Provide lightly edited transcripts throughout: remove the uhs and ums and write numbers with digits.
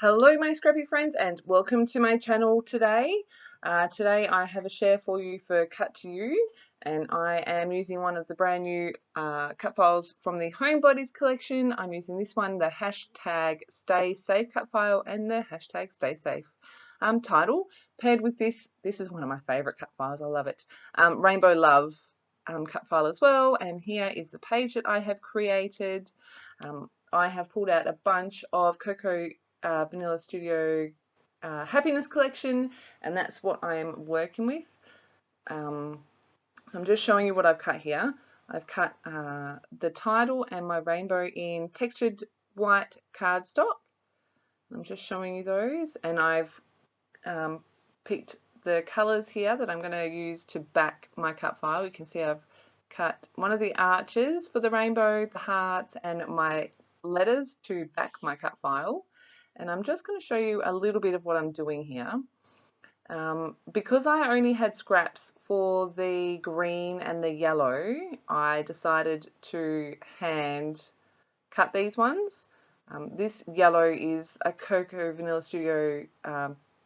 Hello my scrappy friends and welcome to my channel today. Today I have a share for you for Cut to You, and I am using one of the brand new cut files from the Homebodies collection. I'm using this one, the hashtag Stay Safe cut file and the hashtag Stay Safe title. Paired with this is one of my favorite cut files, I love it. Rainbow Love cut file as well, and here is the page that I have created. I have pulled out a bunch of Cocoa Vanilla Studio Happiness Collection, and that's what I'm working with. So I'm just showing you what I've cut here. I've cut the title and my rainbow in textured white cardstock. I'm just showing you those, and I've picked the colors here that I'm going to use to back my cut file. You can see I've cut one of the arches for the rainbow, the hearts, and my letters to back my cut file. And I'm just going to show you a little bit of what I'm doing here. Because I only had scraps for the green and the yellow, I decided to hand cut these ones. This yellow is a Cocoa Vanilla Studio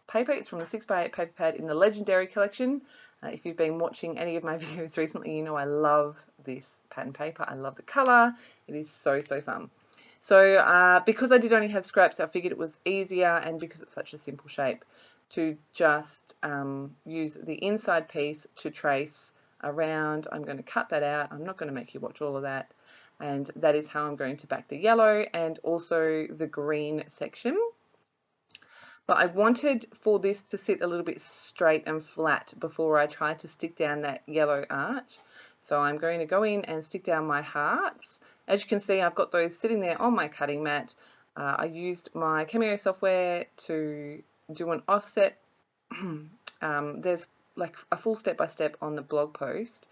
paper. It's from the 6x8 paper pad in the Legendary collection. If you've been watching any of my videos recently, you know I love this pattern paper. I love the colour. It is so fun. So because I did only have scraps, I figured it was easier, and because it's such a simple shape, to just use the inside piece to trace around. I'm going to cut that out. I'm not going to make you watch all of that. And that is how I'm going to back the yellow and also the green section. But I wanted for this to sit a little bit straight and flat before I try to stick down that yellow arch. So I'm going to go in and stick down my hearts. As you can see, I've got those sitting there on my cutting mat. I used my Cameo software to do an offset. There's like a full step-by-step on the blog post,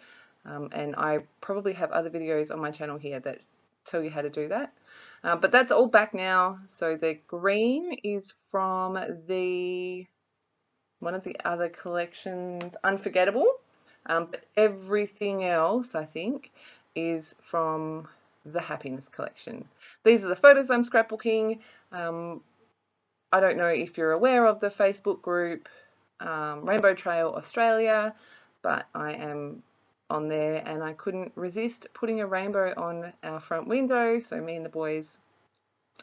and I probably have other videos on my channel here that tell you how to do that. But that's all back now. So the green is from one of the other collections, Unforgettable. But everything else, I think, is from the Happiness collection. These are the photos I'm scrapbooking. I don't know if you're aware of the Facebook group Rainbow Trail Australia, but I am on there, and I couldn't resist putting a rainbow on our front window. So me and the boys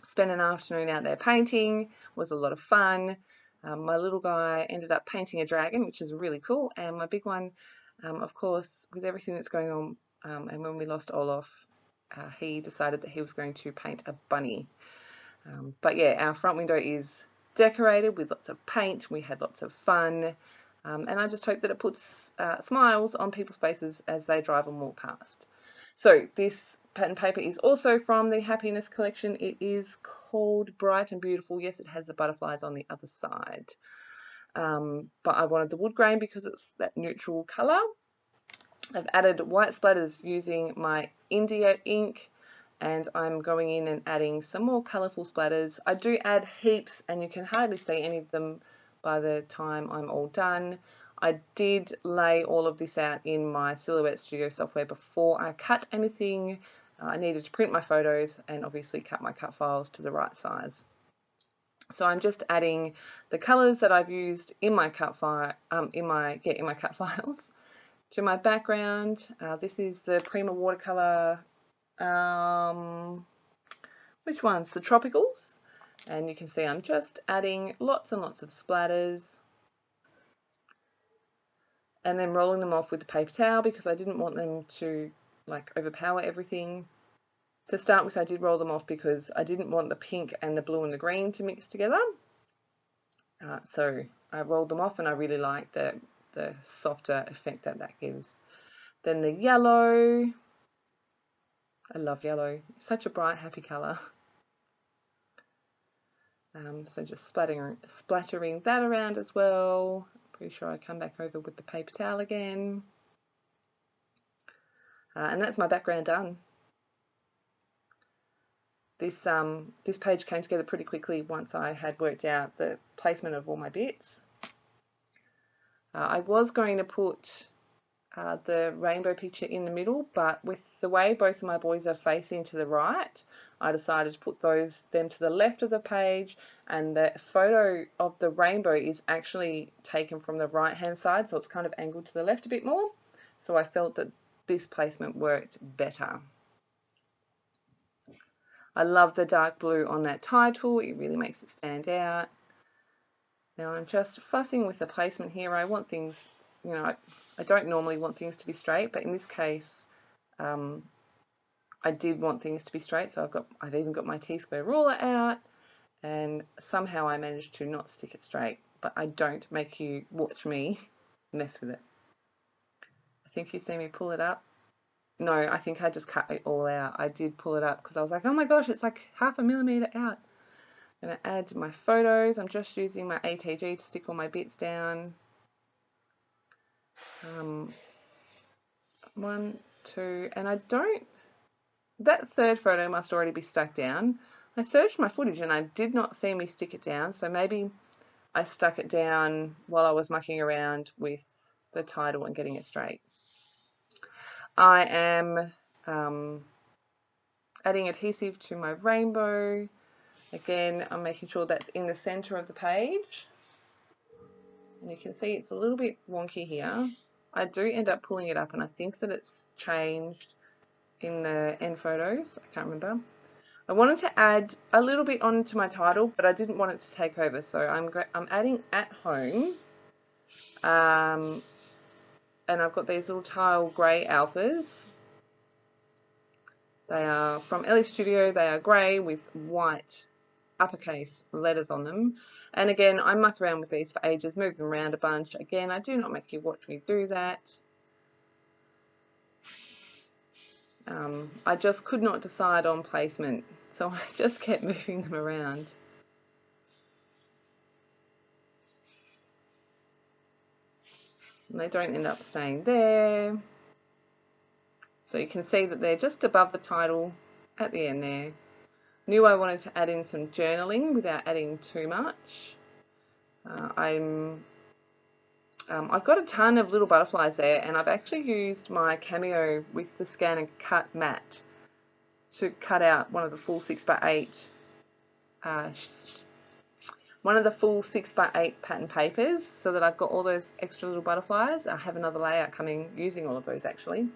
spent an afternoon out there painting. It was a lot of fun. My little guy ended up painting a dragon, which is really cool, and my big one, of course, with everything that's going on, and when we lost Olaf, he decided that he was going to paint a bunny. But yeah, our front window is decorated with lots of paint. We had lots of fun, and I just hope that it puts smiles on people's faces as they drive and walk past. So this pattern paper is also from the Happiness collection. It is called Bright and Beautiful. Yes, it has the butterflies on the other side. But I wanted the wood grain because it's that neutral colour. I've added white splatters using my India ink, and I'm going in and adding some more colourful splatters. I do add heaps, and you can hardly see any of them by the time I'm all done. I did lay all of this out in my Silhouette Studio software before I cut anything. I needed to print my photos and obviously cut my cut files to the right size. So I'm just adding the colours that I've used in my cut file, in my cut files to my background. This is the Prima watercolour. Which ones? The Tropicals. And you can see I'm just adding lots and lots of splatters, and then rolling them off with the paper towel because I didn't want them to like overpower everything. To start with, I did roll them off because I didn't want the pink and the blue and the green to mix together. So I rolled them off, and I really like the softer effect that gives. Then the yellow. I love yellow. It's such a bright, happy colour. So just splattering that around as well. Pretty sure I come back over with the paper towel again. And that's my background done. This page came together pretty quickly once I had worked out the placement of all my bits. I was going to put the rainbow picture in the middle, but with the way both of my boys are facing to the right, I decided to put them to the left of the page, and the photo of the rainbow is actually taken from the right hand side, so it's kind of angled to the left a bit more. So I felt that this placement worked better. I love the dark blue on that title, it really makes it stand out. Now I'm just fussing with the placement here. I want things, you know, I don't normally want things to be straight, but in this case, I did want things to be straight, so I've even got my T-square ruler out, and somehow I managed to not stick it straight, but I don't make you watch me mess with it. I think you see me pull it up. No, I think I just cut it all out. I did pull it up because I was like, oh my gosh, it's like 0.5 millimeter out. I'm going to add my photos. I'm just using my ATG to stick all my bits down. 1, 2, and I don't, that third photo must already be stuck down. I searched my footage and I did not see me stick it down, so maybe I stuck it down while I was mucking around with the title and getting it straight. I am adding adhesive to my rainbow. Again, I'm making sure that's in the center of the page. And you can see it's a little bit wonky here. I do end up pulling it up, and I think that it's changed in the end photos. I can't remember. I wanted to add a little bit onto my title, but I didn't want it to take over, so I'm adding at home. And I've got these little tile grey alphas. They are from Ellie Studio. They are grey with white uppercase letters on them. And again, I muck around with these for ages, move them around a bunch. Again, I do not make you watch me do that. I just could not decide on placement, so I just kept moving them around. And they don't end up staying there. So you can see that they're just above the title at the end there. Knew I wanted to add in some journaling without adding too much. I've got a ton of little butterflies there, and I've actually used my Cameo with the Scan and Cut mat to cut out one of the full 6x8 pattern papers, so that I've got all those extra little butterflies. I have another layout coming using all of those actually.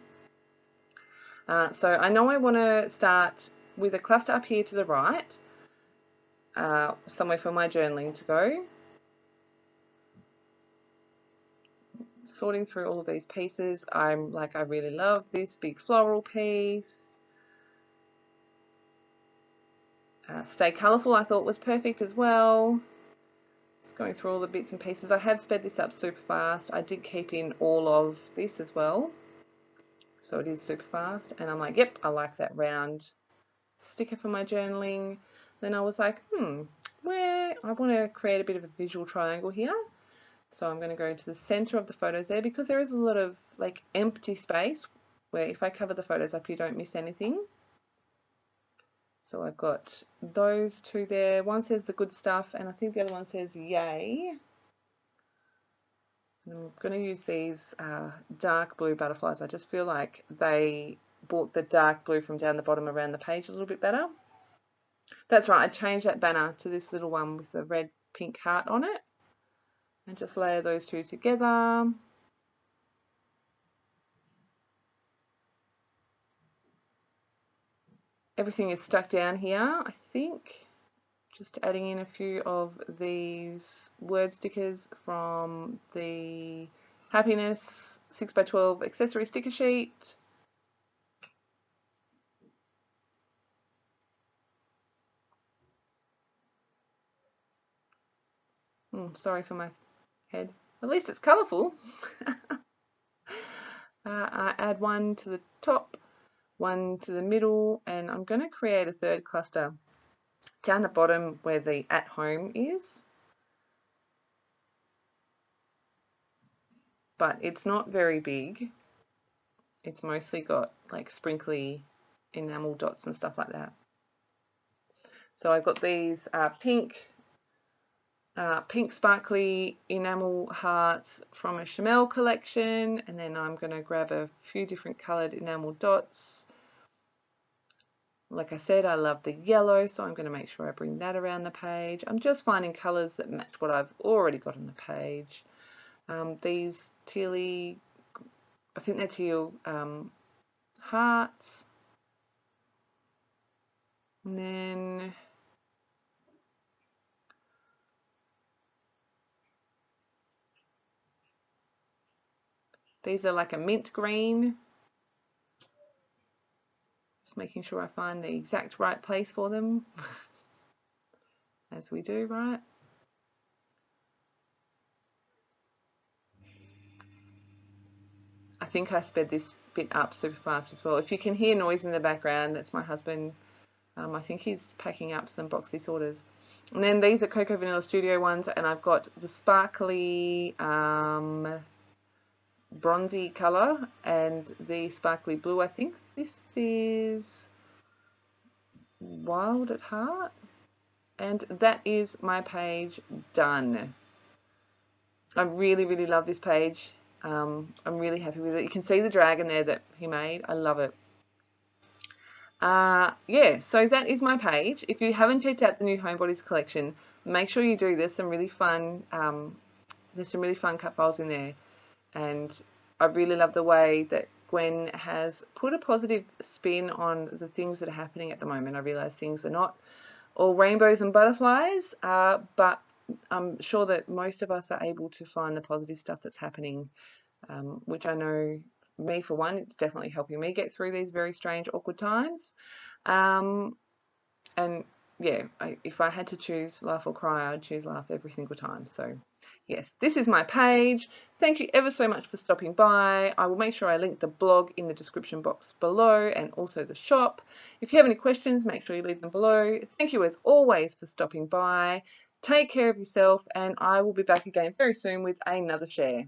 So I know I want to start with a cluster up here to the right, somewhere for my journaling to go. Sorting through all of these pieces, I'm like, I really love this big floral piece. Stay Colourful I thought was perfect as well. Just going through all the bits and pieces. I have sped this up super fast. I did keep in all of this as well, so it is super fast, and I'm like, yep, I like that round sticker for my journaling. Then I was like, where I want to create a bit of a visual triangle here, so I'm going to go to the center of the photos there, because there is a lot of like empty space where if I cover the photos up you don't miss anything. So I've got those two there. One says the good stuff, and I think the other one says yay. And I'm going to use these dark blue butterflies. I just feel like they brought the dark blue from down the bottom around the page a little bit better. That's right, I changed that banner to this little one with the red pink heart on it. And just layer those two together. Everything is stuck down here, I think. Just adding in a few of these word stickers from the Happiness 6x12 accessory sticker sheet. Sorry for my head. At least it's colourful. I add one to the top, one to the middle, and I'm going to create a third cluster down the bottom where the at home is. But it's not very big. It's mostly got like sprinkly enamel dots and stuff like that. So I've got these pink sparkly enamel hearts from a Chamel collection, and then I'm going to grab a few different coloured enamel dots. Like I said, I love the yellow, so I'm going to make sure I bring that around the page. I'm just finding colours that match what I've already got on the page. These tealy, I think they're teal hearts. And then these are like a mint green. Just making sure I find the exact right place for them, as we do, right? I think I sped this bit up super fast as well. If you can hear noise in the background, that's my husband. I think he's packing up some boxy sorters. And then these are Cocoa Vanilla Studio ones, and I've got the sparkly bronzy colour and the sparkly blue. I think this is Wild at Heart. And that is my page done. I really, really love this page. I'm really happy with it. You can see the dragon there that he made. I love it. Yeah, so that is my page. If you haven't checked out the new Homebodies collection, make sure you do. There's some really fun cut files in there, and I really love the way that Gwen has put a positive spin on the things that are happening at the moment. I realise things are not all rainbows and butterflies, but I'm sure that most of us are able to find the positive stuff that's happening, which I know me for one, it's definitely helping me get through these very strange, awkward times. And yeah, if I had to choose laugh or cry, I'd choose laugh every single time. So yes, this is my page. Thank you ever so much for stopping by. I will make sure I link the blog in the description box below, and also the shop. If you have any questions, make sure you leave them below. Thank you as always for stopping by. Take care of yourself, and I will be back again very soon with another share.